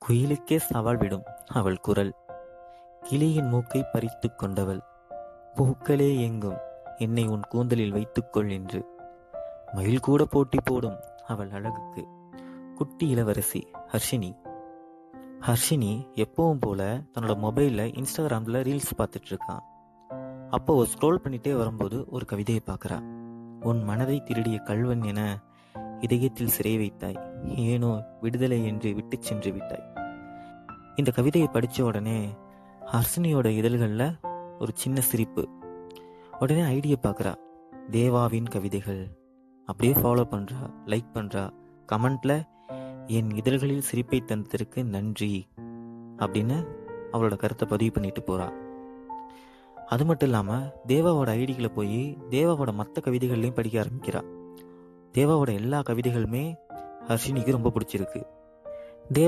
குயிலுக்கே சவால் விடும் அவள் குரல். கிளியின் மூக்கை பறித்துக் கொண்டவள். பூக்களே எங்கும் என்னை உன் கூந்தலில் வைத்துக்கொள் என்று. மயில் கூட போட்டி போடும் அவள் அழகுக்கு. குட்டி இளவரசி ஹர்ஷினி. ஹர்ஷினி எப்பவும் போல தன்னோட மொபைல்ல இன்ஸ்டாகிராம்ல ரீல்ஸ் பார்த்துட்டு இருக்கான். அப்போ ஸ்க்ரோல் பண்ணிட்டே வரும்போது ஒரு கவிதையை பார்க்கறா. உன் மனதை திருடிய கள்வன் என இதயத்தில் சிறை வைத்தாய், ஏனோ விடுதலை என்று விட்டு சென்று விட்டாய். இந்த கவிதையை படித்த உடனே ஹர்ஷினியோட இதழ்களில் ஒரு சின்ன சிரிப்பு. உடனே ஐடியா பார்க்குறா. தேவாவின் கவிதைகள் அப்படியே ஃபாலோ பண்ணுறா, லைக் பண்ணுறா. கமெண்ட்ல என் இதழ்களில் சிரிப்பை தந்ததற்கு நன்றி அப்படின்னு அவளோட கருத்தை பதிவு பண்ணிட்டு போறா. அது மட்டும் இல்லாமல் தேவாவோட ஐடிகளை போய் தேவாவோட மற்ற கவிதைகள்லையும் படிக்க ஆரம்பிக்கிறா. தேவாவோட எல்லா கவிதைகளுமே ஹர்ஷினிக்கு ரொம்ப பிடிச்சிருக்கு. தேவா